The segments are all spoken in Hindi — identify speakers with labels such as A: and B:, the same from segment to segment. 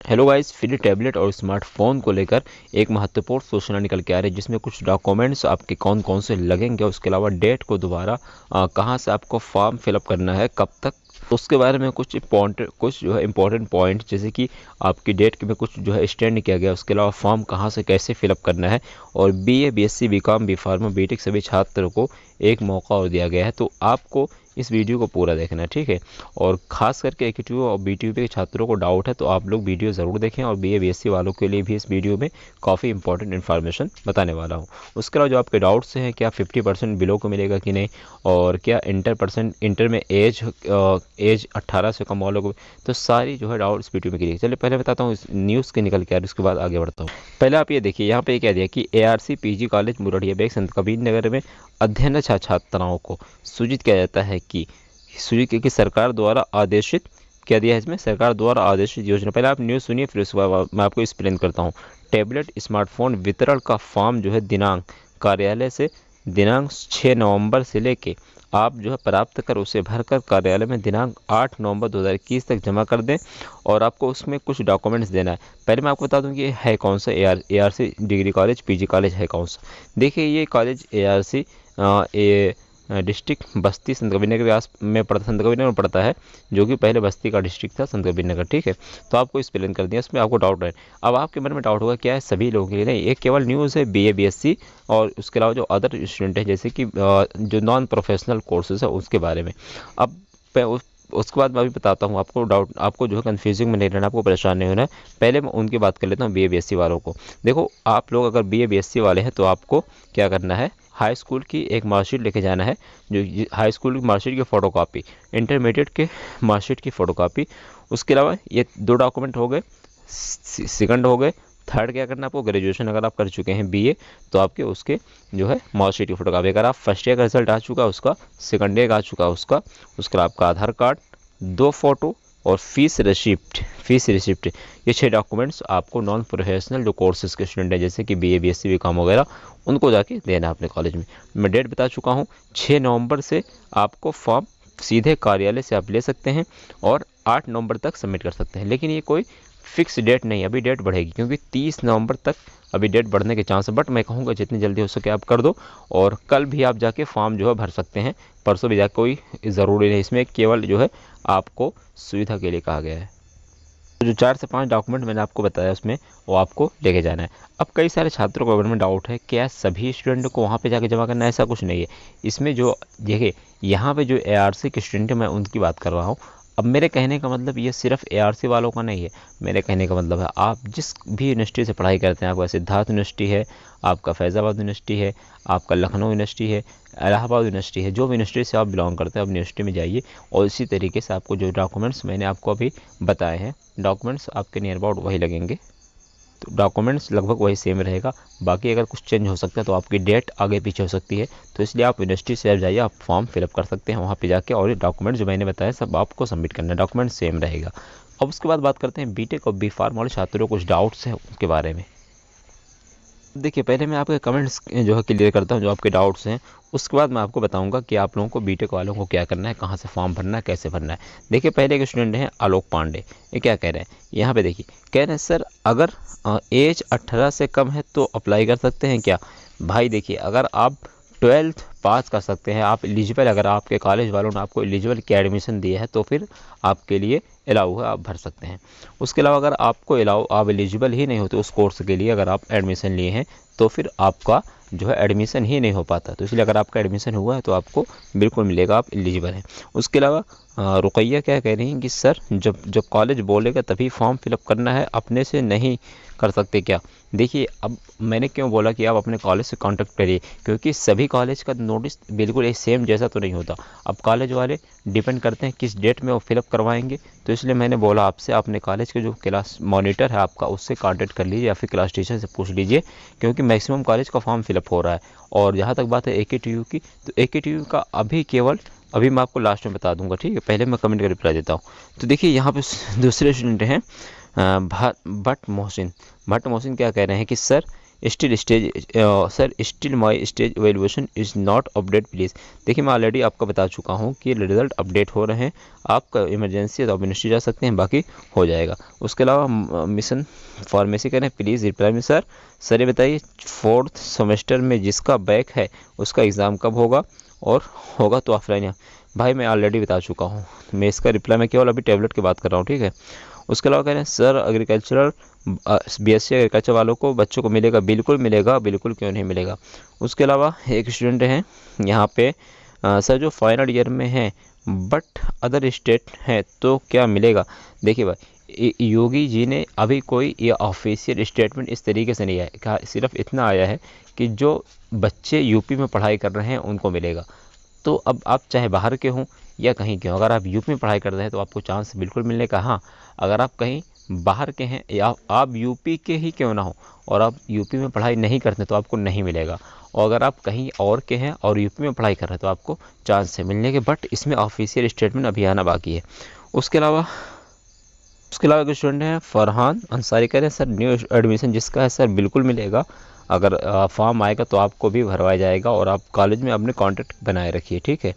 A: हेलो गाइस, फ्री टैबलेट और स्मार्टफोन को लेकर एक महत्वपूर्ण सूचना निकल के आ रही है, जिसमें कुछ डॉक्यूमेंट्स आपके कौन कौन से लगेंगे, उसके अलावा डेट को दोबारा कहां से आपको फॉर्म फिलअप करना है, कब तक, उसके बारे में कुछ जो है इंपॉर्टेंट पॉइंट, जैसे कि आपकी डेट में कुछ जो है स्टैंड किया गया, उसके अलावा फॉर्म कहां से कैसे फिलअप करना है। और BA, BSc, BCom, B BTech सभी छात्रों को एक मौका और दिया गया है, तो आपको इस वीडियो को पूरा देखना है, ठीक है। और खास करके एकेटीयू और बीटीयू के छात्रों को डाउट है तो आप लोग वीडियो ज़रूर देखें, और बीए बीएससी वालों के लिए भी इस वीडियो में काफ़ी इंपॉर्टेंट इन्फॉर्मेशन बताने वाला हूँ। उसके अलावा जो आपके डाउट्स हैं, क्या 50% बिलो को मिलेगा कि नहीं, और क्या इंटर में एज 18 से कम वालों को, तो सारी जो है डाउट इस वीडियो में क्लियर। चलिए पहले बताता हूँ इस न्यूज़ के निकल के आ रही, उसके बाद आगे बढ़ता हूँ। पहले आप ये देखिए, यहाँ पे क्या दिया कि ARC PG college Murdiya bag संत कबीर नगर में अध्ययनरत छात्राओं को सूचित किया जाता है कि सरकार द्वारा आदेशित, क्या दिया है इसमें, सरकार द्वारा आदेशित योजना। पहले आप न्यूज़ सुनिए, फिर उसके बाद मैं आपको एक्सप्लेन करता हूँ। टैबलेट स्मार्टफोन वितरण का फॉर्म जो है दिनांक कार्यालय से दिनांक 6 नवंबर से लेके आप जो है प्राप्त कर उसे भरकर कार्यालय में दिनांक 8 नवंबर 2021 तक जमा कर दें। और आपको उसमें कुछ डॉक्यूमेंट्स देना है। पहले मैं आपको बता दूं कि ये है कौन सा, ARC degree college, PG college है कौन सा। देखिए ये कॉलेज एआरसी डिस्ट्रिक्ट बस्ती संत कबीर नगर के आस में पड़ता, संत कबीर नगर में पड़ता है, जो कि पहले बस्ती का डिस्ट्रिक्ट था, संत कबीर नगर, ठीक है। तो आपको एक्सप्लेन कर दिया, इसमें आपको डाउट है। अब आपके मन में डाउट होगा क्या है, सभी लोगों के लिए नहीं, एक केवल न्यूज़ है बीए बीएससी और उसके अलावा जो अदर स्टूडेंट है, जैसे कि जो नॉन प्रोफेशनल कोर्सेज है उसके बारे में। अब उसके बाद मैं भी बताता हूँ आपको, डाउट आपको जो है कन्फ्यूजिंग में नहीं रहना, आपको परेशान नहीं होना है। पहले मैं उनकी बात कर लेता हूँ, बीए बीएससी वालों को। देखो आप लोग अगर बीए बीएससी वाले हैं तो आपको क्या करना है, हाई स्कूल की एक मार्कशीट लेके जाना है, जो हाई स्कूल की मार्कशीट की फ़ोटोकॉपी, इंटरमीडिएट के मार्कशीट की फ़ोटोकॉपी। उसके अलावा ये 2 डॉक्यूमेंट हो गए, सेकंड हो गए। थर्ड क्या करना है आपको, ग्रेजुएशन अगर आप कर चुके हैं बीए तो आपके उसके जो है मार्कशीट की फोटोकॉपी, अगर आप फर्स्ट ईयर का रिजल्ट आ चुका है उसका, सेकंड ईयर का आ चुका है उसका, उसके अलावा आपका आधार कार्ड, 2 फोटो और फीस रिसिप्ट, ये 6 डॉक्यूमेंट्स आपको नॉन प्रोफेशनल जो कोर्सेज के स्टूडेंट हैं, जैसे कि बीए बीएससी बीकॉम वगैरह, उनको जाके देना है अपने कॉलेज में। मैं डेट बता चुका हूँ, 6 नवंबर से आपको फॉर्म सीधे कार्यालय से आप ले सकते हैं और 8 नवंबर तक सबमिट कर सकते हैं। लेकिन ये कोई फिक्स डेट नहीं, अभी डेट बढ़ेगी, क्योंकि 30 नवंबर तक अभी डेट बढ़ने के चांस है। बट मैं कहूँगा जितनी जल्दी हो सके आप कर दो, और कल भी आप जाके फॉर्म जो है भर सकते हैं, परसों भी जाके, कोई ज़रूरी नहीं, इसमें केवल जो है आपको सुविधा के लिए कहा गया है। तो जो 4 से 5 डॉक्यूमेंट मैंने आपको बताया उसमें वो आपको लेके जाना है। अब कई सारे छात्रों को बारे में डाउट है, क्या सभी स्टूडेंट को वहाँ पे जाके जमा करना है, ऐसा कुछ नहीं है। इसमें जो देखिए यहाँ पे जो एआरसी के स्टूडेंट है मैं उनकी बात कर रहा हूँ। अब मेरे कहने का मतलब ये सिर्फ एआरसी वालों का नहीं है, मेरे कहने का मतलब है आप जिस भी यूनिवर्सिटी से पढ़ाई करते हैं, आपका सिद्धार्थ यूनिवर्सिटी है, आपका फैज़ाबाद यूनिवर्सिटी है, आपका लखनऊ यूनिवर्सिटी है, इलाहाबाद यूनिवर्सिटी है, जो भी यूनिवर्सिटी से आप बिलोंग करते हैं आप यूनिवर्सिटी में जाइए, और इसी तरीके से आपको जो डॉक्यूमेंट्स मैंने आपको अभी बताए हैं, डॉक्यूमेंट्स आपके नियर अबाउट वही लगेंगे। तो डॉक्यूमेंट्स लगभग वही सेम रहेगा। बाकी अगर कुछ चेंज हो सकता है तो आपकी डेट आगे पीछे हो सकती है, तो इसलिए आप यूनिवर्सिटी से आप जाइए, आप फॉर्म फिलअप कर सकते हैं वहाँ पे जाके, और ये डॉक्यूमेंट जो मैंने बताया सब आपको सबमिट करना है, डॉक्यूमेंट सेम रहेगा। अब उसके बाद बात करते हैं बीटेक और बी फार्म वाले छात्रों को कुछ डाउट्स हैं उनके बारे में। देखिए पहले मैं आपके कमेंट्स जो है क्लियर करता हूँ, जो आपके डाउट्स हैं, उसके बाद मैं आपको बताऊंगा कि आप लोगों को बीटेक वालों को क्या करना है, कहाँ से फॉर्म भरना है, कैसे भरना है। देखिए पहले एक स्टूडेंट हैं आलोक पांडे, ये क्या कह रहे हैं, यहाँ पे देखिए कह रहे हैं सर अगर एज 18 से कम है तो अप्लाई कर सकते हैं क्या। भाई देखिए अगर आप 12th पास कर सकते हैं, आप एलिजिबल, अगर आपके कॉलेज वालों ने आपको एलिजिबल की एडमिशन दी है तो फिर आपके लिए अलाउ है, आप भर सकते हैं। उसके अलावा अगर आपको अलाउ, आप एलिजिबल ही नहीं होते उस कोर्स के लिए, अगर आप एडमिशन लिए हैं तो फिर आपका जो है एडमिशन ही नहीं हो पाता। तो इसलिए अगर आपका एडमिशन हुआ है तो आपको बिल्कुल मिलेगा, आप एलिजिबल हैं। उसके अलावा रुकैया क्या कह रही हैं कि सर जब जब कॉलेज बोलेगा तभी फॉर्म फिलअप करना है, अपने से नहीं कर सकते क्या। देखिए अब मैंने क्यों बोला कि आप अपने कॉलेज से कांटेक्ट करिए, क्योंकि सभी कॉलेज का नोटिस बिल्कुल एक सेम जैसा तो नहीं होता। अब कॉलेज वाले डिपेंड करते हैं किस डेट में वो फिलअप करवाएंगे, तो इसलिए मैंने बोला आपसे अपने कॉलेज के जो क्लास मॉनिटर है आपका उससे कांटेक्ट कर लीजिए, या फिर क्लास टीचर से पूछ लीजिए, क्योंकि मैक्सिमम कॉलेज का फॉर्म फिलअप हो रहा है। और जहाँ तक बात है एकेटीयू की, तो एकेटीयू का अभी मैं आपको लास्ट में बता दूंगा, ठीक है। पहले मैं कमेंट का रिप्लाई देता हूँ। तो देखिए यहाँ पे दूसरे स्टूडेंट हैं भट्ट मोहसिन क्या कह रहे हैं कि sir still stage sir still my stage evaluation is not update please. देखिए मैं ऑलरेडी आपको बता चुका हूँ कि रिजल्ट अपडेट हो रहे हैं, आपका इमरजेंसी है तो आप मिनिस्ट्री जा सकते हैं, बाकी हो जाएगा। उसके अलावा मिशन फार्मेसी करें प्लीज़ रिप्लाई में सर। सर ये बताइए 4th सेमेस्टर में जिसका बैक है उसका एग्ज़ाम कब होगा, और होगा तो ऑफलाइन। भाई मैं ऑलरेडी बता चुका हूँ, मैं इसका रिप्लाई मैं केवल अभी टैबलेट की बात कर रहा हूँ, ठीक है। उसके अलावा कह रहे हैं सर एग्रीकल्चरल बीएससी एग्रीकल्चर वालों को बच्चों को मिलेगा, बिल्कुल मिलेगा, बिल्कुल क्यों नहीं मिलेगा। उसके अलावा एक स्टूडेंट हैं यहाँ पे सर जो फाइनल ईयर में हैं बट अदर स्टेट हैं तो क्या मिलेगा। देखिए भाई योगी जी ने अभी कोई ये ऑफिशियल स्टेटमेंट इस तरीके से नहीं आया, कहा सिर्फ इतना आया है कि जो बच्चे यूपी में पढ़ाई कर रहे हैं उनको मिलेगा। तो अब आप चाहे बाहर के हों या कहीं के हों, अगर आप यूपी में पढ़ाई कर रहे हैं तो आपको चांस बिल्कुल मिलने का। हाँ, अगर आप कहीं बाहर के हैं या आप यूपी के ही क्यों ना हो और आप यूपी में पढ़ाई नहीं करते तो आपको नहीं मिलेगा। और अगर आप कहीं और के हैं और यूपी में पढ़ाई कर रहे हैं तो आपको चांस है मिलने के, बट इसमें ऑफिशियल स्टेटमेंट अभी आना बाकी है। उसके अलावा एक स्टूडेंट है फरहान अंसारी, कह रहे हैं सर न्यू एडमिशन जिसका है सर बिल्कुल मिलेगा, अगर फॉर्म आएगा तो आपको भी भरवाया जाएगा और आप कॉलेज में अपने कॉन्टैक्ट बनाए रखिए, ठीक है।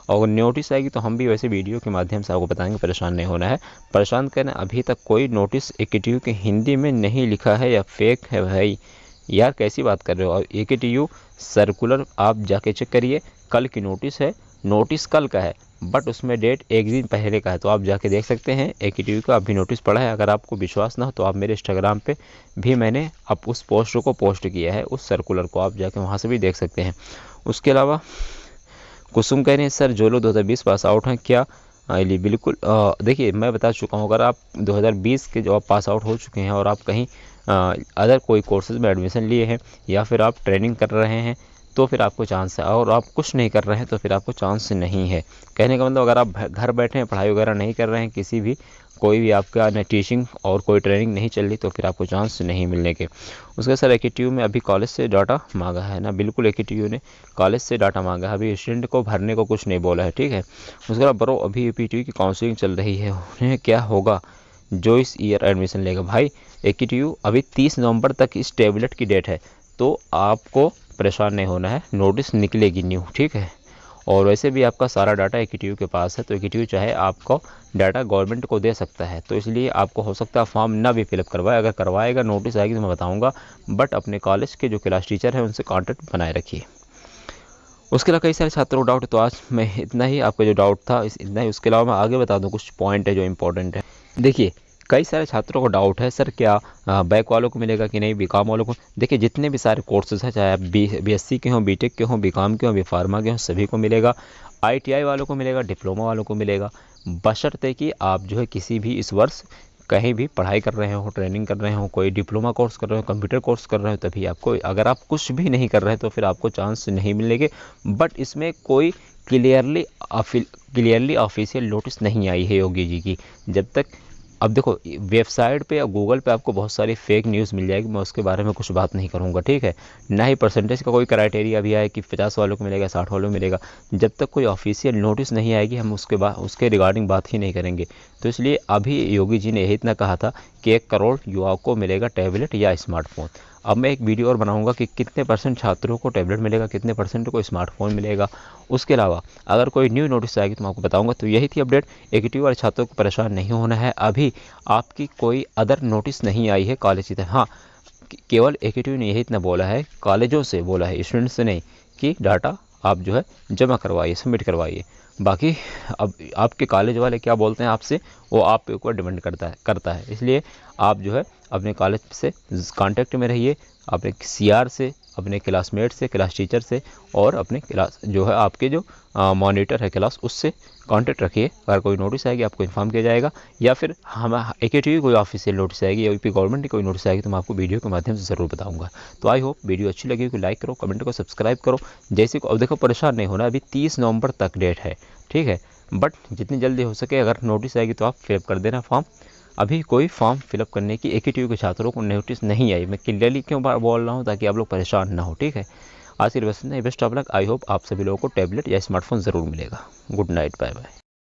A: और नोटिस आएगी तो हम भी वैसे वीडियो के माध्यम से आपको बताएंगे, परेशान नहीं होना है। परेशान कहना अभी तक कोई नोटिस AKTU के हिंदी में नहीं लिखा है या फेक है भाई, यार कैसी बात कर रहे हो। और AKTU सर्कुलर आप जाके चेक करिए, कल की नोटिस है, नोटिस कल का है बट उसमें डेट एक दिन पहले का है, तो आप जाके देख सकते हैं AKTU का अभी नोटिस पड़ा है। अगर आपको विश्वास ना हो तो आप मेरे इंस्टाग्राम पे भी मैंने अब उस पोस्ट को पोस्ट किया है, उस सर्कुलर को आप जाके वहाँ से भी देख सकते हैं। उसके अलावा कुसुम कह रहे हैं सर जो लोग 2020 पास आउट हैं क्या आईली, बिल्कुल देखिए मैं बता चुका हूँ, अगर आप 2020 के जो आप पास आउट हो चुके हैं और आप कहीं अदर कोई कोर्सेज में एडमिशन लिए हैं या फिर आप ट्रेनिंग कर रहे हैं तो फिर आपको चांस है, और आप कुछ नहीं कर रहे हैं तो फिर आपको चांस नहीं है। कहने का मतलब अगर आप घर बैठे हैं, पढ़ाई वगैरह नहीं कर रहे हैं, किसी भी कोई भी आपका न टीचिंग और कोई ट्रेनिंग नहीं चल रही तो फिर आपको चांस नहीं मिलने के। उसके सर AKTU में अभी कॉलेज से डाटा मांगा है ना, बिल्कुल AKTU ने कॉलेज से डाटा मांगा है, अभी स्टूडेंट को भरने को कुछ नहीं बोला है, ठीक है। उसके बाद ब्रो अभी AKTU की काउंसलिंग चल रही है, उन्हें क्या होगा जो इस ईयर एडमिशन लेगा। भाई AKTU अभी 30 नवंबर तक इस टैबलेट की डेट है, तो आपको परेशान नहीं होना है, नोटिस निकलेगी न्यू, ठीक है। और वैसे भी आपका सारा डाटा AKTU के पास है, तो AKTU चाहे आपको डाटा गवर्नमेंट को दे सकता है, तो इसलिए आपको हो सकता है फॉर्म ना भी फिलअप करवाए, अगर करवाएगा नोटिस आएगी तो मैं बताऊंगा, बट अपने कॉलेज के जो क्लास टीचर हैं उनसे कॉन्टैक्ट बनाए रखिए। उसके अलावा कई सारे छात्रों को डाउट है, तो आज मैं इतना ही, आपका जो डाउट था इतना ही। उसके अलावा मैं आगे बता दूँ कुछ पॉइंट है जो इंपॉर्टेंट है। देखिए कई सारे छात्रों को डाउट है सर क्या बैक वालों को मिलेगा कि नहीं, बीकॉम वालों को। देखिए जितने भी सारे कोर्सेज हैं, चाहे आप BSc के हों, BTech के हों, बीकॉम के हों, B.Pharma के हों, सभी को मिलेगा। ITI वालों को मिलेगा, डिप्लोमा वालों को मिलेगा, बशर्ते कि आप जो है किसी भी इस वर्ष कहीं भी पढ़ाई कर रहे हो, ट्रेनिंग कर रहे हो, कोई डिप्लोमा कोर्स कर रहे हो, कंप्यूटर कोर्स कर रहे हो, तभी आपको। अगर आप कुछ भी नहीं कर रहे तो फिर आपको चांस नहीं मिलेंगे। बट इसमें कोई क्लियरली ऑफिशियल नोटिस नहीं आई है योगी जी की। जब तक अब देखो वेबसाइट पे या गूगल पे आपको बहुत सारी फेक न्यूज़ मिल जाएगी, मैं उसके बारे में कुछ बात नहीं करूँगा, ठीक है। ना ही परसेंटेज का कोई क्राइटेरिया भी आए कि 50 वालों को मिलेगा, 60 वालों को मिलेगा। जब तक कोई ऑफिशियल नोटिस नहीं आएगी हम उसके रिगार्डिंग बात ही नहीं करेंगे। तो इसलिए अभी योगी जी ने यही इतना कहा था कि 1 करोड़ युवाओं को मिलेगा टैबलेट या स्मार्टफोन। अब मैं एक वीडियो और बनाऊंगा कि कितने % छात्रों को टैबलेट मिलेगा, कितने % को स्मार्टफोन मिलेगा। उसके अलावा अगर कोई न्यू नोटिस आएगी तो मैं आपको बताऊंगा। तो यही थी अपडेट, AKTU वाले छात्रों को परेशान नहीं होना है, अभी आपकी कोई अदर नोटिस नहीं आई है कॉलेज की तरफ। हाँ, केवल AKTU ने यही इतना बोला है, कॉलेजों से बोला है, स्टूडेंट्स से नहीं, कि डाटा आप जो है जमा करवाइए, सबमिट करवाइए। बाकी अब आपके कॉलेज वाले क्या बोलते हैं आपसे, वो आप पे ऊपर डिपेंड करता है। इसलिए आप जो है अपने कॉलेज से कांटेक्ट में रहिए, अपने CR से, अपने क्लासमेट से, क्लास टीचर से, और अपने क्लास जो है आपके जो मॉनिटर है क्लास, उससे कांटेक्ट रखिए। अगर कोई नोटिस आएगी आपको इन्फॉर्म किया जाएगा, या फिर हम AKTU कोई ऑफिशियल नोटिस आएगी या यूपी गवर्नमेंट की कोई नोटिस आएगी तो मैं आपको वीडियो के माध्यम से ज़रूर बताऊंगा। तो आई होप वीडियो अच्छी लगी हो, लाइक करो, कमेंट करो, सब्सक्राइब करो। जैसे को अब देखो परेशान नहीं होना, अभी 30 नवंबर तक डेट है, ठीक है। बट जितनी जल्दी हो सके अगर नोटिस आएगी तो आप फिलअप कर देना फॉर्म। अभी कोई फॉर्म फिलअप करने की AKTU के छात्रों को नोटिस नहीं आई। मैं क्लियरली क्यों बोल रहा हूँ, ताकि आप लोग परेशान ना हो, ठीक है। आज की बस इतना ही, best of luck. I hope आप सभी लोगों को टैबलेट या स्मार्टफोन ज़रूर मिलेगा। Good night, bye bye.